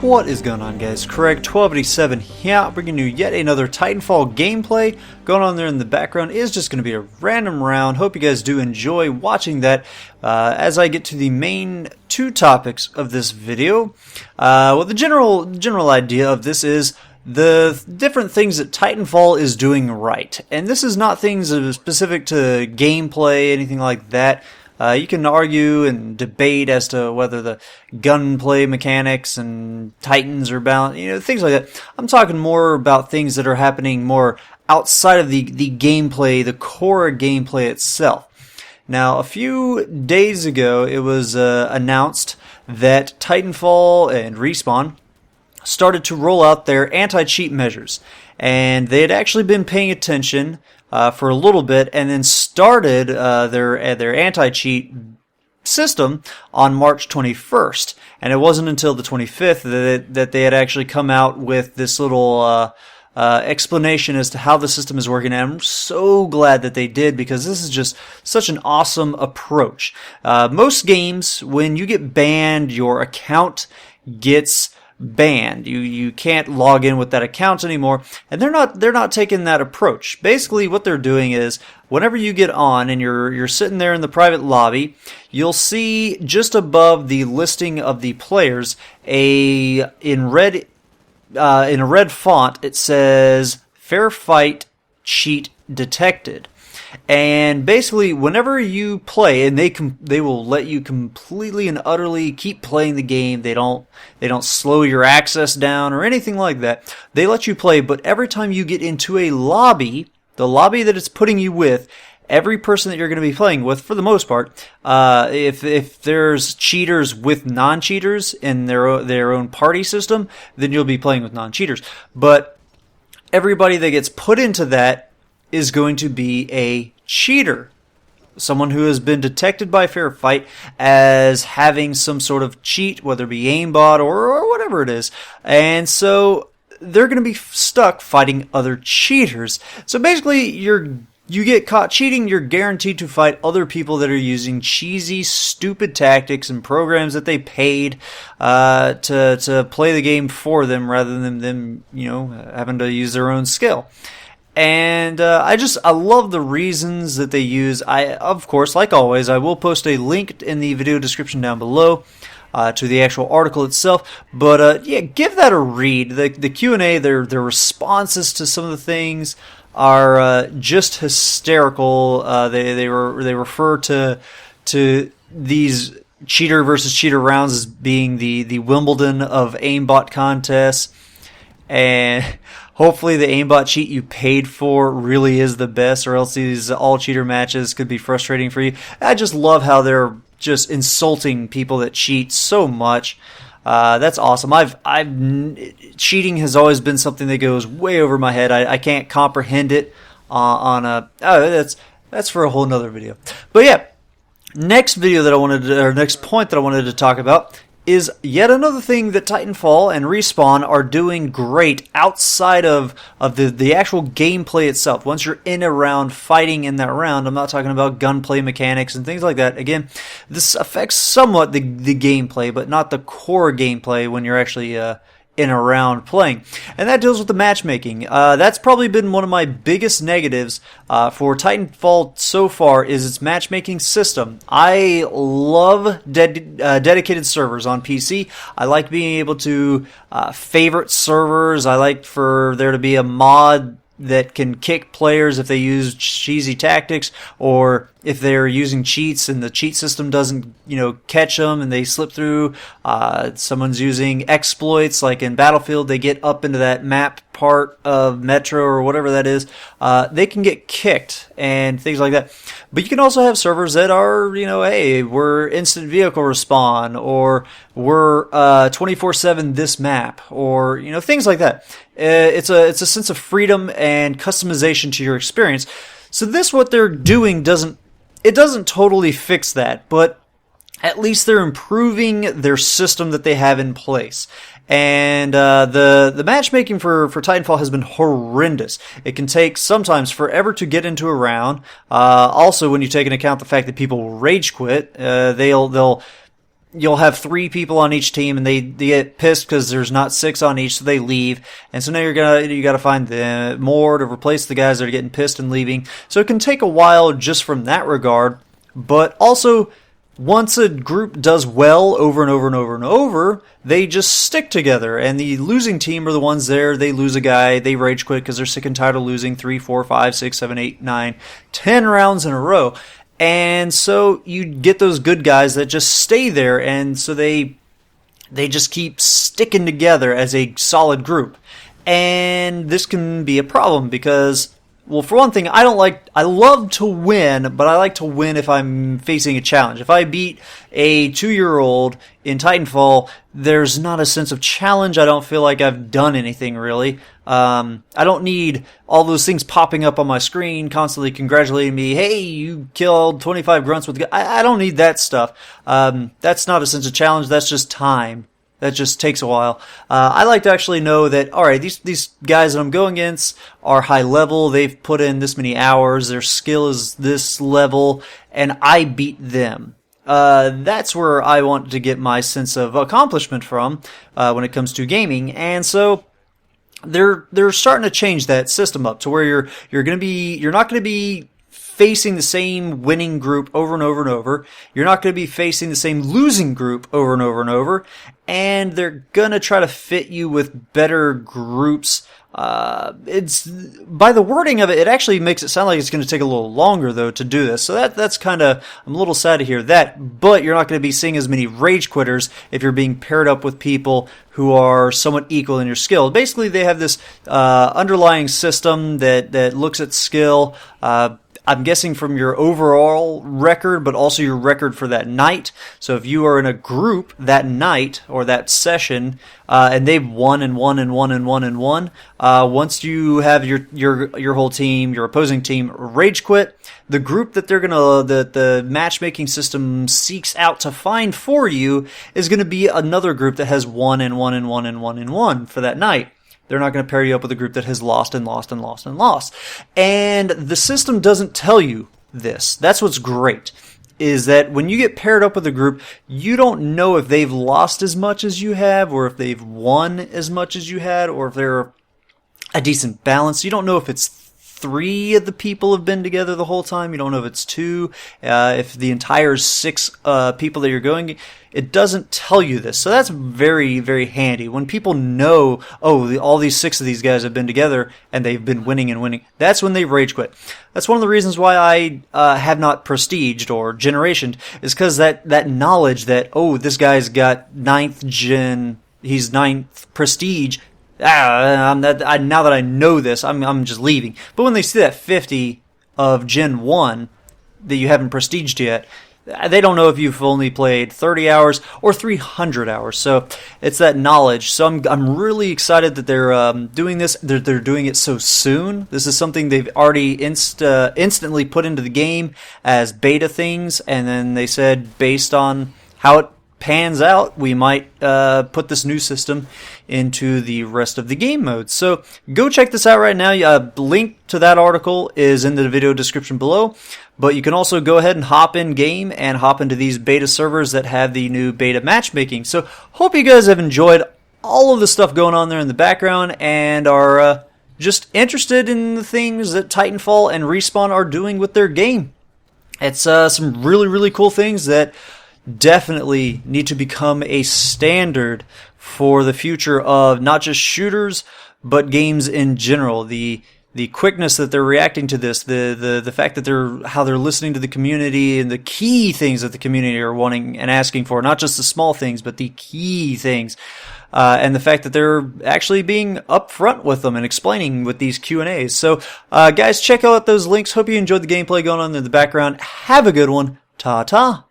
What is going on, guys? Craig 1287 here, bringing you yet another Titanfall gameplay. Going on there in the background is just going to be a random round. Hope you guys do enjoy watching that as I get to the main two topics of this video. Well, the general idea of this is the different things that Titanfall is doing right. And this is not things specific to gameplay, anything like that. You can argue and debate as to whether the gunplay mechanics and Titans are balanced, things like that. I'm talking more about things that are happening more outside of the gameplay, the core gameplay itself. Now, a few days ago, it was announced that Titanfall and Respawn started to roll out their anti-cheat measures. And they had actually been paying attention for a little bit, and then started their anti-cheat system on March 21st. And it wasn't until the 25th that they had actually come out with this little explanation as to how the system is working. And I'm so glad that they did, because this is just such an awesome approach. Most games, when you get banned, your account gets banned. You can't log in with that account anymore, and they're not taking that approach. Basically, what they're doing is, whenever you get on and you're sitting there in the private lobby, you'll see just above the listing of the players in a red font, it says "Fair Fight Cheat Detected." And basically, whenever you play, and they will let you completely and utterly keep playing the game. They don't slow your access down or anything like that. They let you play, but every time you get into a lobby, the lobby that it's putting you with, every person that you're going to be playing with, for the most part, if there's cheaters with non-cheaters in their own party system, then you'll be playing with non-cheaters. But everybody that gets put into that is going to be a cheater. Someone who has been detected by Fair Fight as having some sort of cheat, whether it be aimbot or whatever it is. And so they're going to be stuck fighting other cheaters. So basically, you get caught cheating, you're guaranteed to fight other people that are using cheesy, stupid tactics and programs that they paid to play the game for them, rather than them, having to use their own skill. And I love the reasons that they use. Of course, like always, I will post a link in the video description down below to the actual article itself. But yeah, give that a read. The Q&A, their responses to some of the things are just hysterical. They refer to these cheater versus cheater rounds as being the Wimbledon of aimbot contests. And hopefully the aimbot cheat you paid for really is the best, or else these all cheater matches could be frustrating for you. I just love how they're just insulting people that cheat so much. That's awesome. Cheating has always been something that goes way over my head. I can't comprehend it that's for a whole nother video. But yeah, next point that I wanted to talk about is yet another thing that Titanfall and Respawn are doing great outside of the actual gameplay itself. Once you're in a round, fighting in that round, I'm not talking about gunplay mechanics and things like that. Again, this affects somewhat the gameplay, but not the core gameplay when you're actually in a round playing. And that deals with the matchmaking. That's probably been one of my biggest negatives for Titanfall so far, is its matchmaking system. I love dedicated servers on PC. I like being able to favorite servers. I like for there to be a mod that can kick players if they use cheesy tactics, or if they're using cheats and the cheat system doesn't, catch them and they slip through. Someone's using exploits, like in Battlefield, they get up into that map part of Metro or whatever that is. They can get kicked and things like that. But you can also have servers that are, hey, we're instant vehicle respawn, or we're 24/7 this map, or things like that. It's a sense of freedom and customization to your experience. So what they're doing doesn't totally fix that, but at least they're improving their system that they have in place. And the matchmaking for Titanfall has been horrendous. It can take sometimes forever to get into a round. Also, when you take into account the fact that people rage quit, they'll you'll have 3 people on each team, and they get pissed because there's not 6 on each, so they leave. And so now you gotta find more to replace the guys that are getting pissed and leaving. So it can take a while just from that regard. But also, once a group does well over and over and over and over, they just stick together. And the losing team are the ones there. They lose a guy, they rage quit because they're sick and tired of losing 3, 4, 5, 6, 7, 8, 9, 10 rounds in a row. And so you get those good guys that just stay there, and so they just keep sticking together as a solid group. And this can be a problem because, well, for one thing, I love to win, but I like to win if I'm facing a challenge. If I beat a 2-year-old in Titanfall, there's not a sense of challenge. I don't feel like I've done anything really. I don't need all those things popping up on my screen, constantly congratulating me. Hey, you killed 25 grunts with the gun. I don't need that stuff. That's not a sense of challenge. That's just time. That just takes a while. I like to actually know that, all right, these guys that I'm going against are high level. They've put in this many hours. Their skill is this level, and I beat them. That's where I want to get my sense of accomplishment from when it comes to gaming. And so they're starting to change that system up to where you're not going to be facing the same winning group over and over and over. You're not going to be facing the same losing group over and over and over. And they're going to try to fit you with better groups. It's by the wording of it, it actually makes it sound like it's going to take a little longer though to do this. So that's kind of, I'm a little sad to hear that, but you're not going to be seeing as many rage quitters if you're being paired up with people who are somewhat equal in your skill. Basically, they have this underlying system that looks at skill. I'm guessing from your overall record, but also your record for that night. So if you are in a group that night or that session, and they've won and won and won and won and won, once you have your whole team, your opposing team rage quit, the group that the matchmaking system seeks out to find for you is gonna be another group that has won and won and won and won and won for that night. They're not going to pair you up with a group that has lost and lost and lost and lost. And the system doesn't tell you this. That's what's great, is that when you get paired up with a group, you don't know if they've lost as much as you have, or if they've won as much as you had, or if they're a decent balance. You don't know if it's 3 of the people have been together the whole time. You don't know if it's 2, if the entire 6 people that you're going. It doesn't tell you this. So that's very, very handy. When people know, all these 6 of these guys have been together and they've been winning and winning, that's when they rage quit. That's one of the reasons why I have not prestiged or generationed, is because that knowledge that, this guy's got 9th gen, he's 9th prestige, now that I know this, I'm just leaving. But when they see that 50 of Gen 1 that you haven't prestiged yet, they don't know if you've only played 30 hours or 300 hours. So it's that knowledge. So I'm really excited that they're doing this. They're doing it so soon. This is something they've already instantly put into the game as beta things, and then they said based on how it pans out, we might put this new system into the rest of the game modes. So go check this out right now. Link to that article is in the video description below, but you can also go ahead and hop in game and hop into these beta servers that have the new beta matchmaking. So hope you guys have enjoyed all of the stuff going on there in the background and are just interested in the things that Titanfall and Respawn are doing with their game. It's some really, really cool things that definitely need to become a standard for the future of not just shooters, but games in general. The quickness that they're reacting to this, the fact that how they're listening to the community and the key things that the community are wanting and asking for, not just the small things, but the key things. And the fact that they're actually being upfront with them and explaining with these Q&As. So, guys, check out those links. Hope you enjoyed the gameplay going on in the background. Have a good one. Ta-ta.